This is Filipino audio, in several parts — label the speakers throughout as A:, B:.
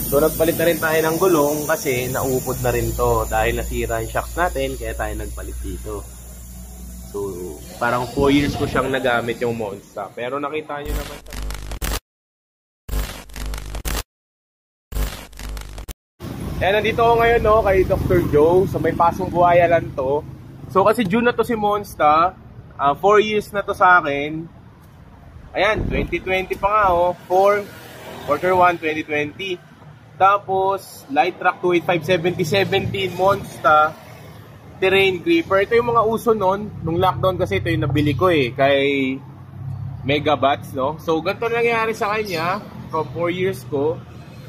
A: So nagpalit na rin tayo ng gulong kasi naupod na rin to dahil nasira yung shocks natin, kaya tayo nagpalit dito. So parang 4 years ko siyang nagamit yung Monster. Pero nakita nyo naman sa... Kaya nandito ako ngayon kay Dr. Joe. So may pasong buhaya lang to. So kasi June na to si Monster. 4 years na to sa akin. Ayan, 2020 pa nga Quarter 1, 2020. Tapos, Light Track 285 7017 Monster Terrain Gripper. Ito yung mga uso nun. Nung lockdown kasi ito yung nabili ko kay Megabats, no? So, ganito nangyari sa kanya from 4 years ko.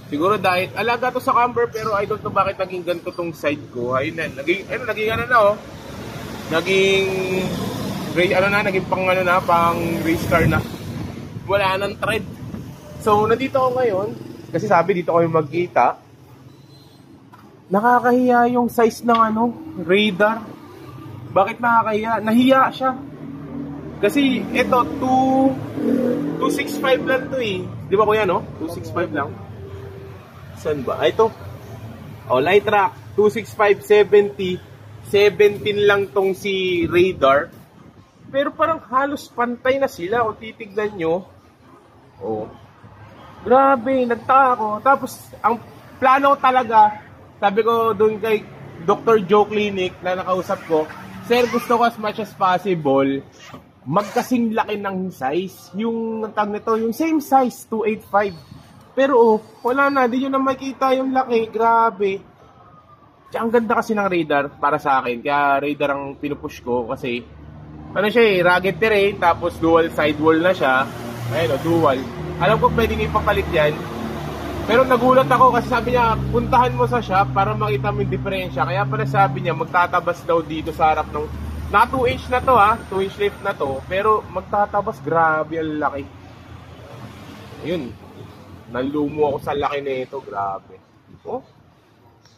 A: Siguro dahil, alaga to sa camper pero I don't know bakit naging ganito tong side ko. Ayun na, naging pang race car na. Wala nang tread. So, nandito ako ngayon. Kasi sabi dito kayo magkita. Nakakahiya yung size ng radar. Bakit nakakahiya? Nahiya siya. Kasi ito 265 lang to Di ba kuya 265 lang. Saan ba? Ito. Light Track 265 70 17 lang tong si radar. Pero parang halos pantay na sila kung titignan nyo. Grabe, nagtaka ako. Tapos, ang plano talaga, sabi ko doon kay Dr. Joe Clinic na nakausap ko, sir, gusto ko as much as possible, magkasing laki ng size. Yung tag nito, yung same size, 285. Pero wala na, di nyo na makita yung laki. Grabe. Kaya ang ganda kasi ng radar para sa akin. Kaya radar ang pinupush ko kasi, rugged terrain, tapos dual sidewall na siya. Ayun dual. Alam ko pwedeng ipapalit yan. Pero nagulat ako kasi sabi niya, puntahan mo sa shop para makita mo yung diferensya. Kaya pala sabi niya, magtatabas daw dito sa harap ng... Na 2 inch na to 2 inch lift na to. Pero magtatabas, grabe ang laki. Ayun. Nalumo ako sa laki na ito, grabe.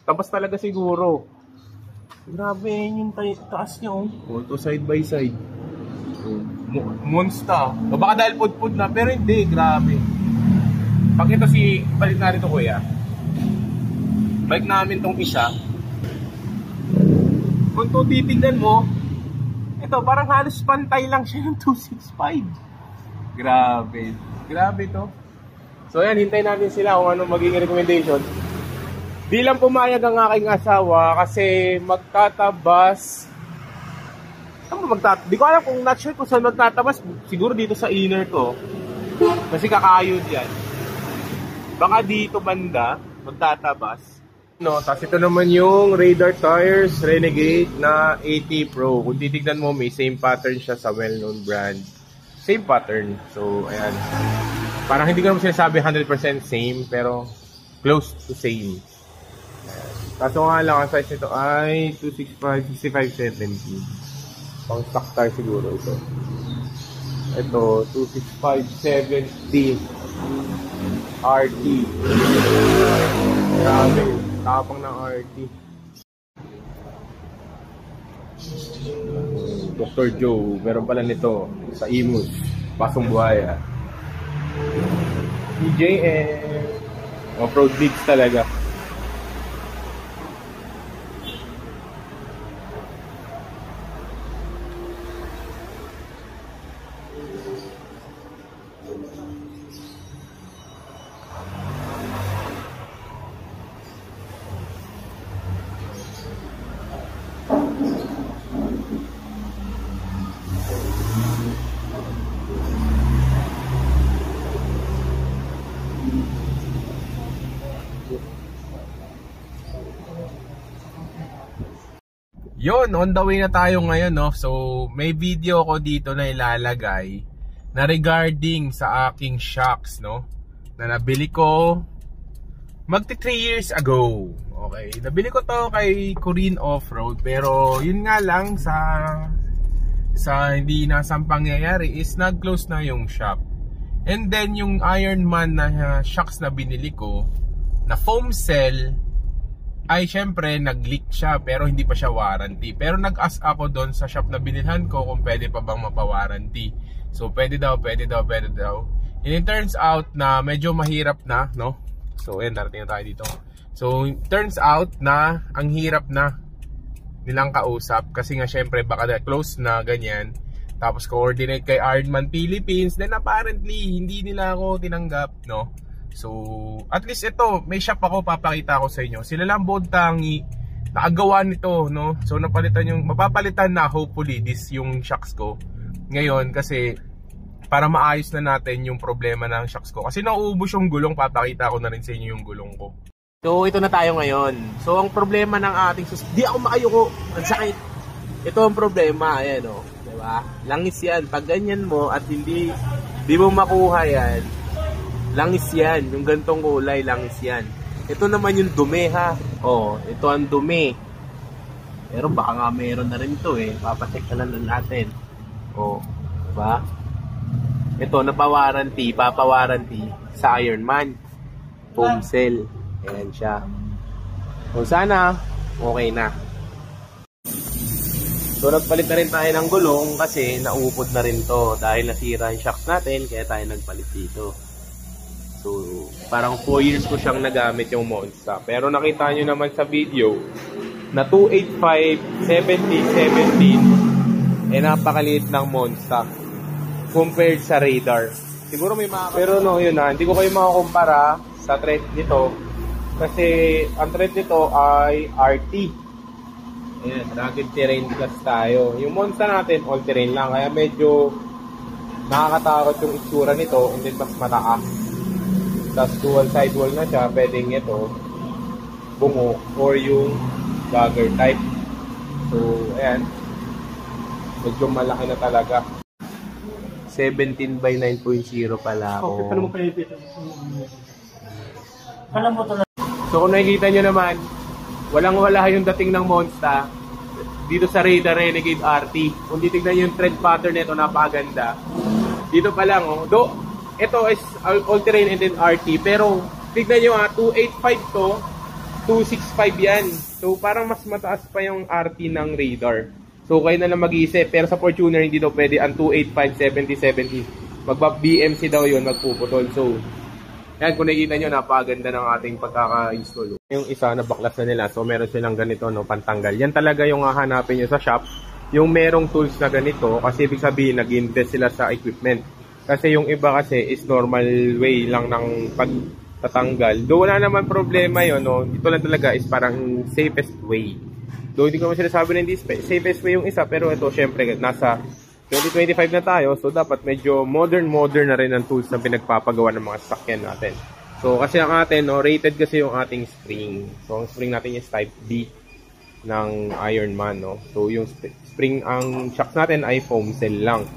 A: Tabas talaga siguro. Grabe yung taas niya Ito side by side. Monster. Baka dahil pud-pud na, pero hindi, grabe. Pag ito balik na rin ito kuya. Balik namin tong isa. Kung ito titignan mo, ito parang halos pantay lang siya ng 265. Grabe. Grabe to. So yan, hintayin natin sila kung ano magiging recommendation. Di lang pumayag ang aking asawa kasi magtatabas. Di ko alam kung not sure kung saan magtatabas. Siguro dito sa inner to. Kasi kakayod yan. Baka dito banda magtatabas. Tapos ito naman yung radar tires Renegade na 80 Pro. Kung titignan mo, may same pattern siya sa well-known brand. Same pattern. So, ayan. Parang hindi ko naman sinasabi 100% same, pero close to same. Kaso nga lang, ang size nito ay 265, 65, 70. Pang stock tire siguro ito. Ito, 265, 70 RT. Grabe, tapang ng RT. Dr. Joe, meron pala nito sa Imus, pasong buhaya. TJM, off-road digs talaga. Yun, on the way na tayo ngayon, So, may video ko dito na ilalagay na regarding sa aking shocks, Na nabili ko magti 3 years ago. Okay, nabili ko to kay Korean Off-Road, pero yun nga lang sa hindi nasang pangyayari is nag-close na yung shop. And then yung Ironman na shocks na binili ko na foam cell ay syempre nag-leak siya pero hindi pa siya warranty. Pero nag-ask ako doon sa shop na binilhan ko kung pwede pa bang mapa-warranty. So pwede daw. And it turns out na medyo mahirap na, So, ayan, darating na tayo dito. So, turns out na ang hirap na nilang kausap kasi nga syempre baka na close na ganyan. Tapos coordinate kay Ironman Philippines, then apparently hindi nila ako tinanggap, no? So, at least ito, may shop ako, papakita ko sa inyo. Sila lang Bontangi nakagawa nito, no? So, mapapalitan na hopefully this yung shocks ko ngayon kasi para maayos na natin yung problema ng shocks ko. Kasi nauubos yung gulong, papakita ko na rin sa inyo yung gulong ko. So, ito na tayo ngayon. So, ang problema ng ating di ako makayuko. Ang sakit. Ito ang problema, ayan, o. Diba? Langis yan. Pag ganyan mo at hindi mo makuha yan, langis yan. Yung gantong kulay, langis yan. Ito naman yung dumi, ha. Oh, ito ang dumi. Pero baka nga meron na rin ito, eh. Papacheck na lang natin. Oh, diba? Ito, papawarranty sa Ironman foam cell. Ayan siya. So, sana, okay na. So, nagpalit na rin tayo ng gulong kasi naupod na rin to dahil nasira yung shocks natin, kaya tayo nagpalit dito. So, parang 4 years ko siyang nagamit yung Monster. Pero nakita nyo naman sa video na 285, 70, 17 napakaliit ng Monster compared sa Radar. Siguro may mga... Pero no, yun na, hindi ko kayo makakumpara sa tread nito kasi ang tread nito ay RT. Ayan, rugged terrain plus tayo. Yung Monster natin, all terrain lang. Kaya medyo nakakatakot yung itsura nito and then mas mataas. Tapos dual sidewall na siya, pwedeng ito bungo or yung dagger type. So, ayan. Medyo malaki na talaga. 17 by 9.0 pala ako.
B: Okay, paano mo pinipit? Alam mo to na.
A: So, kung nakikita nyo naman, walang-wala yung dating ng Monster dito sa Radar Renegade RT. Kung titignan yung tread pattern nito, napakaganda. Dito pa lang, oh. Ito is all-terrain and then RT. Pero, tignan nyo 285 to, 265 yan. So, parang mas mataas pa yung RT ng Radar. So, kayo na lang mag-iisip. Pero sa Fortuner, hindi daw pwede ang 285, 70, 70. Magpa-BMC daw yun, magpuputol. So, yan, kung nakikita nyo, napakaganda ng ating pagkaka-install. Yung isa na baklas na nila, so meron silang ganito, no, pantanggal. Yan talaga yung hahanapin nyo sa shop. Yung merong tools na ganito, kasi ibig sabihin, nag-invest sila sa equipment. Kasi yung iba kasi is normal way lang ng pagtatanggal. Do wala naman problema yun, no? Ito lang talaga is parang safest way. Do hindi ko naman sinasabi na hindi safest way yung isa, pero ito syempre nasa 2025 na tayo, so dapat medyo modern na rin ang tools na pinagpapagawa ng mga sasakyan natin. So kasi ang atin, no, rated kasi yung ating spring. So ang spring natin is type D ng Ironman, no. So yung spring, ang shocks natin ay foam cell lang.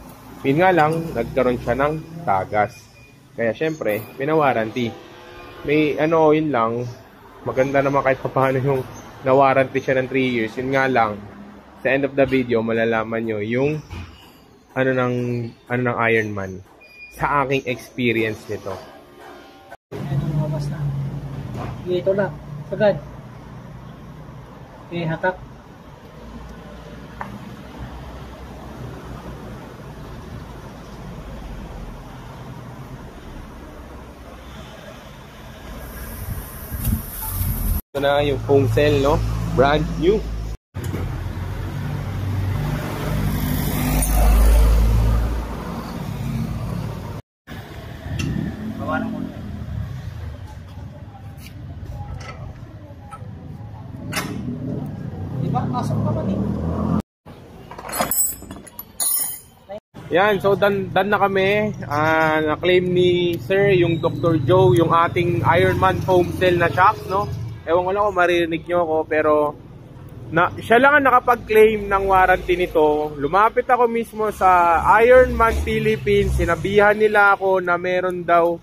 A: Yun nga lang, nagkaroon siya ng tagas. Kaya syempre, pinawarranty. May yun lang, maganda naman kahit paano yung na-warranty siya ng 3 years. Yun nga lang, sa end of the video, malalaman nyo yung ano ng Ironman sa aking experience nito.
B: Ano lumabas na? Ito lang. Sagad. Okay, hatak.
A: Ito na yung foam cell, no? Brand new.
B: Pasok naman eh.
A: Yan, so done na kami. Na-claim ni Sir, yung Dr. Joe, yung ating Ironman foam cell na shocks, no? Ewan ko lang kung maririnig nyo ako, pero siya lang ang nakapag-claim ng warranty nito. Lumapit ako mismo sa Ironman Philippines. Sinabihan nila ako na meron daw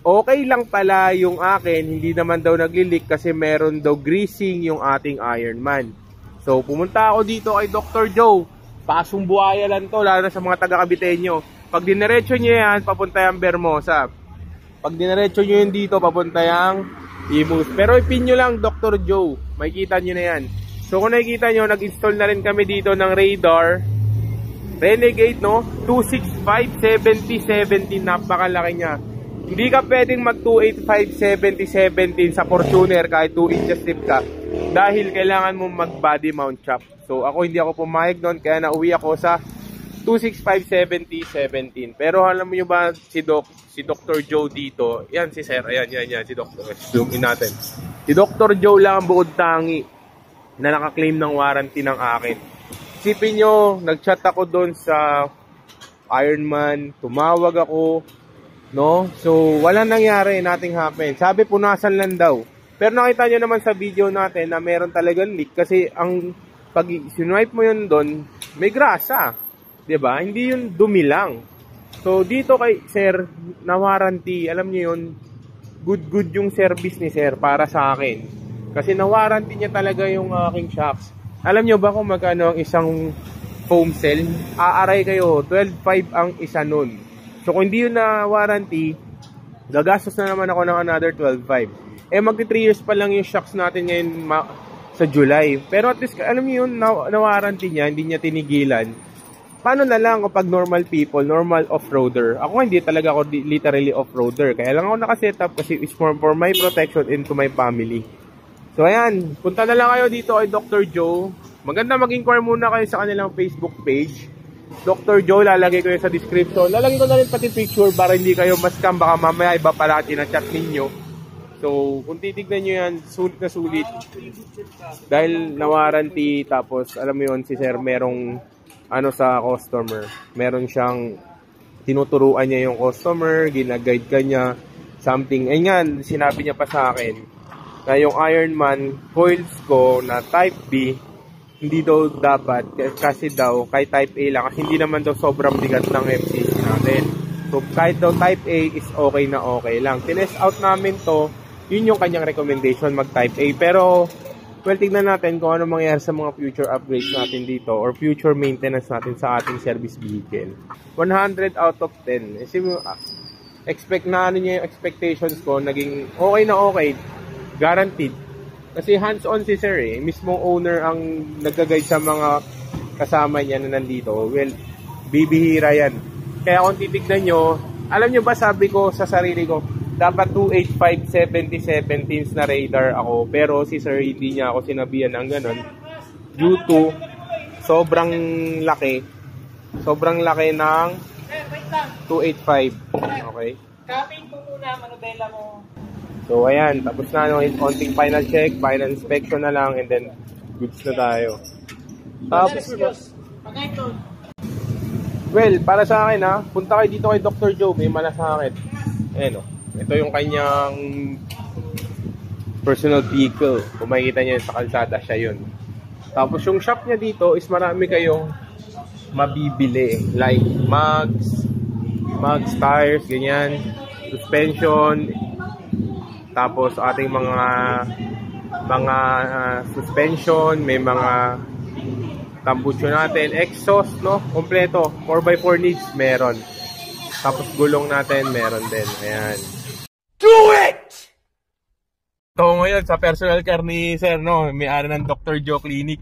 A: okay lang pala yung akin, hindi naman daw nagli-leak kasi meron daw greasing yung ating Ironman. So, pumunta ako dito kay Dr. Joe. Pasong buhaya lang to, lalo na sa mga taga-Caviteño. Pag dinerecho nyo yan, papunta yung Bermosa. Pag dinerecho nyo yun dito, papunta yung Imus. Pero ipin nyo lang Dr. Joe, makikita nyo na yan. So, kung nakikita nyo, nag-install na rin kami dito ng Radar Renegade, no? 265, 70, 70, napakalaki niya. Hindi ka pwedeng mag 285, 70, 17 sa Fortuner kahit 2 inches tip ka dahil kailangan mo mag body mount shock. So ako hindi ako pumayag doon kaya nauwi ako sa 265, 70, 17. Pero alam mo nyo ba si Dr. Joe dito, yan si Sir, ayan si Dr. Zoom in natin. Si Dr. Joe lang ang bukod tangi na nakaklaim ng warranty ng akin. Isipin nyo, nag-chat ako doon sa Ironman, tumawag ako, no? So, walang nangyari, nothing happened. Sabi, punasan lang daw. Pero nakita nyo naman sa video natin na meron talagang leak kasi ang pag sinwipe mo yun doon, may grasa. 'Di ba? Hindi yun dumi lang. So, dito kay Sir, na warranty, alam nyo yun, good yung service ni Sir para sa akin. Kasi na warranty niya talaga yung aking shocks. Alam nyo ba kung magkano ang isang foam cell? Aaray kayo, 12.5 ang isa nun. So kung hindi yun na warranty, gagastos na naman ako ng another 12.5. Magti 3 years pa lang yung shocks natin ngayon sa July. Pero at least, alam nyo yun, na warranty niya, hindi niya tinigilan. Paano na lang kapag normal people, normal off-roader? Ako hindi talaga ako literally off-roader. Kaya lang ako nakasetup kasi it's for my protection and to my family. So ayan, punta na lang kayo dito kay Dr. Joe. Maganda mag-inquire muna kayo sa kanilang Facebook page. Dr. Joe, lalagay ko yun sa description. Lalagay ko na rin pati picture para hindi kayo mascam. Baka mamaya iba pala chat ninyo. So, kung titignan nyo yan, sulit na sulit. Dahil na-warranty, tapos alam mo yun, si Sir merong sa customer. Meron siyang tinuturuan niya yung customer, ginaguide ka niya, something. Ayun nga, sinabi niya pa sa akin na yung Ironman coils ko na type B hindi daw dapat kasi daw kay type A lang kasi hindi naman daw sobrang bigat ng FCC natin. So kahit daw type A is okay na okay lang. Tinest out namin to, yun yung kanyang recommendation mag type A. Pero well, tignan natin kung ano mangyayari sa mga future upgrades natin dito or future maintenance natin sa ating service vehicle. 100 out of 10. Kasi expect na niya yung expectations ko, naging okay na okay. Guaranteed. Kasi hands-on si Sir mismong owner ang nag-guide sa mga kasama niya na nandito. Well, bibihira yan. Kaya kung titignan nyo, alam nyo ba sabi ko sa sarili ko, dapat 285, 70, 17 na radar ako. Pero si Sir hindi niya ako sinabihan ng ganun. Due to sobrang laki ng 285. Okay?
B: Kapin mo muna, manubela mo.
A: So ayan, tapos na konting final check, final inspection na lang, and then goods na tayo. Tapos, well, para sa akin punta kayo dito kay Dr. Joe, may malasakit. Ayan ito yung kanyang personal vehicle. Kung makikita niyo sa kalsada, siya yun. Tapos yung shop niya dito is marami kayong mabibili. Like mugs, tires, ganyan, suspension, tapos ating mga suspension, may mga tambucho natin, exhaust, no? Kompleto, 4x4 needs, meron. Tapos gulong natin, meron din. Ayan. Do it! Ito ngayon sa personal car ni Sir, no? May-ari ng Dr. Joe Clinic.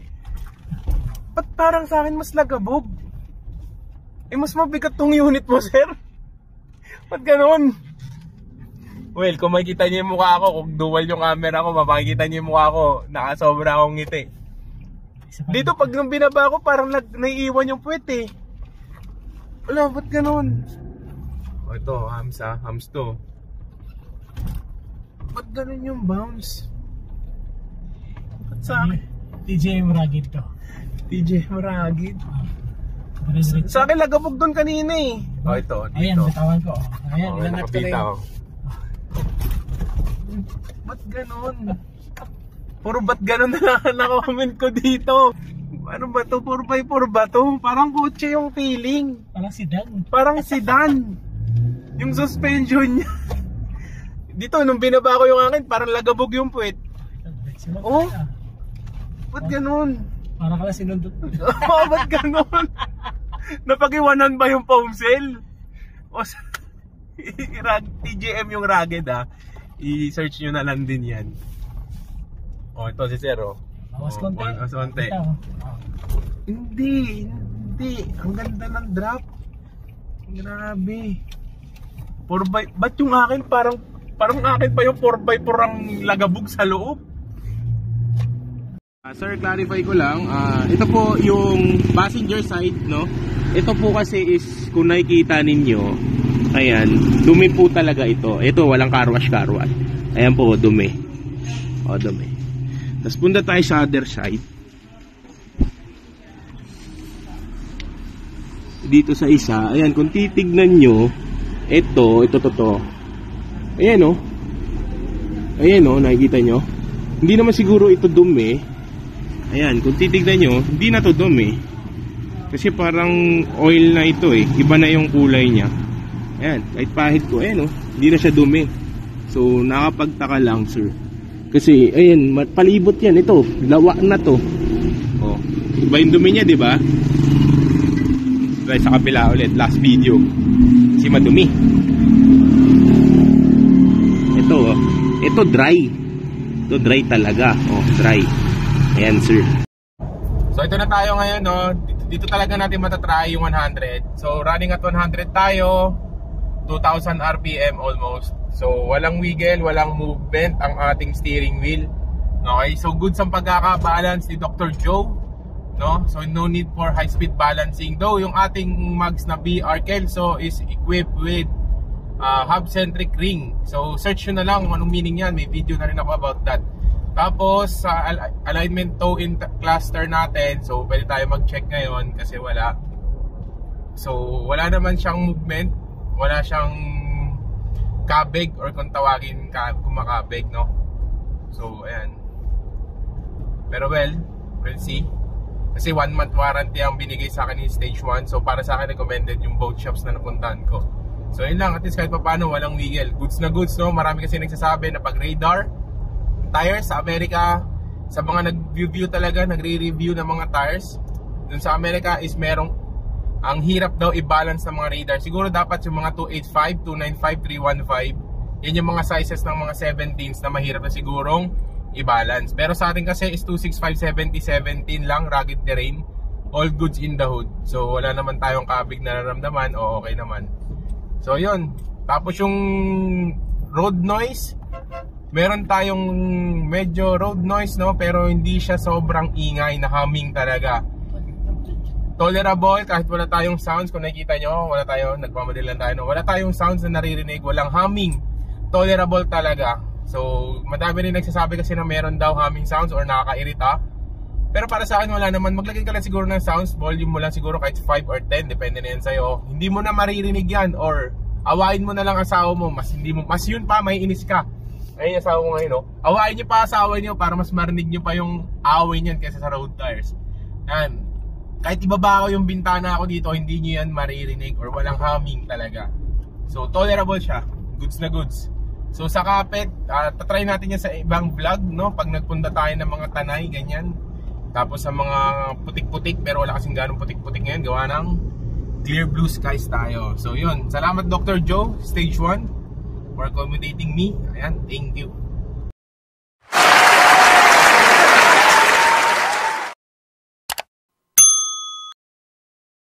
A: Ba't parang sa akin mas lagabog? Mas mabigat tong unit mo, Sir. Ba't ganun? Well, kung makikita niyo yung mukha ko, kung dual yung camera ko, mapakikita niyo yung mukha ko, nakasobra akong ngiti. Dito pag nung binaba ko, parang naiiwan yung puwet Wala, ba't ganun? Ito, hams to. Ba't ganun yung bounce? Ba't sa akin?
B: TJ Maragid to.
A: TJ Maragid? Sa akin lagabog doon kanina ito, dito.
B: Ayan, bitawan ko. Ayan, ilangat ko rin.
A: Ba't ganon? Puro ba't ganon na naka-comment ko dito? Ano ba to? 4x4 ba to? Parang kotse yung feeling. Parang sedan. Yung suspension niya. Dito, nung binaba ko yung akin, parang lagabog yung puwet. Ba't ganon?
B: Parang ka lang sinundot.
A: Ba't ganon? Napag-iwanan ba yung foam cell? O TJM yung rugged i-search nyo na lang din yan. Ito si Sir
B: Bawas konti.
A: Bawas konti. Hindi. Ang ganda ng drop. Grabe. 4x, ba't yung akin parang akin pa yung 4x4 ang lagabog sa loob? Sir, clarify ko lang, ito po yung passenger side, no? Ito po kasi is, kung nakikita ninyo, ayan, dumi po talaga ito. Ito, walang carwash. Ayan po, dumi. O, dumi. Tapos punta tayo sa other side. Dito sa isa, ayan, kung titignan nyo, ito. Ayan o. Ayan o, nakikita nyo? Hindi naman siguro ito dumi. Ayan, kung titignan nyo, hindi na to dumi. Kasi parang oil na ito eh. Iba na yung kulay niya. Ayan, kahit pahid ko, ayan o, hindi na siya dumi. So, nakapagtaka lang, sir. Kasi, ayan, palibot yan. Ito, lawa na to. O, iba yung dumi niya, di ba? Try sa kabila ulit, last video. Kasi madumi. Ito, oh. Ito dry. Ito dry talaga. Oh, dry. Ayan, sir. So, ito na tayo ngayon, no? Dito talaga natin matatry yung 100. So, running at 100 tayo. 2,000 RPM almost. So, walang wiggle, walang movement ang ating steering wheel. Okay, so good sa pagkakabalance ni Dr. Joe. No? So, no need for high-speed balancing. Though, yung ating mags na BR Kelso is equipped with hub-centric ring. So, search nyo na lang kung anong meaning yan. May video na rin ako about that. Tapos, sa alignment toe-in cluster natin, so, pwede tayo mag-check ngayon kasi wala. So, wala naman siyang movement. Wala siyang kabig or kung tawagin kumakabig, no? So, ayan. Pero well, we'll see. Kasi 1 month warranty ang binigay sa akin in stage 1. So, para sa akin recommended yung both shops na napuntahan ko. So, yun lang. At least kahit pa paano, walang wiggle. Goods na goods, no? Marami kasi nagsasabi na pag radar tires sa Amerika, sa mga nag-review talaga, nagre-review ng mga tires dun sa Amerika is merong ang hirap daw i-balance ng mga radar. Siguro dapat yung mga 285, 295, 315. Yan yung mga sizes ng mga 17s na mahirap na sigurong i-balance. Pero sa atin kasi is 265, 70, 17 lang, rugged terrain. All goods in the hood. So wala naman tayong kabig na nararamdaman o okay naman. So yun. Tapos yung road noise, meron tayong medyo road noise, no? Pero hindi siya sobrang ingay na humming talaga. Tolerable kahit wala tayong sounds. Kung nakikita nyo, wala tayo, nagmamadali lang tayo, no? Wala tayong sounds na naririnig, walang humming. Tolerable talaga. So, madami rin nagsasabi kasi na meron daw humming sounds or nakakairita. Pero para sa akin, wala naman. Maglagay ka lang siguro ng sounds, volume mo lang siguro kahit 5 or 10, depende na yan sa'yo. Hindi mo na maririnig yan or awain mo na lang asawa mo. Mas yun pa, may inis ka. Ayun yung asawa mo ngayon, no? Awain nyo pa asawa nyo para mas marinig nyo pa yung away nyan kaysa sa road tires. Yan. Kahit ibaba ko yung bintana ako dito, hindi nyo yan maririnig or walang humming talaga. So, tolerable siya. Goods na goods. So, sa kapit, tatry natin yan sa ibang vlog, no? Pag nagpunta tayo ng mga tanay, ganyan. Tapos sa mga putik-putik, pero wala kasing ganong putik-putik ngayon. Gawa ng clear blue skies tayo. So, yun. Salamat, Dr. Joe, Stage 1, for accommodating me. Ayan, thank you.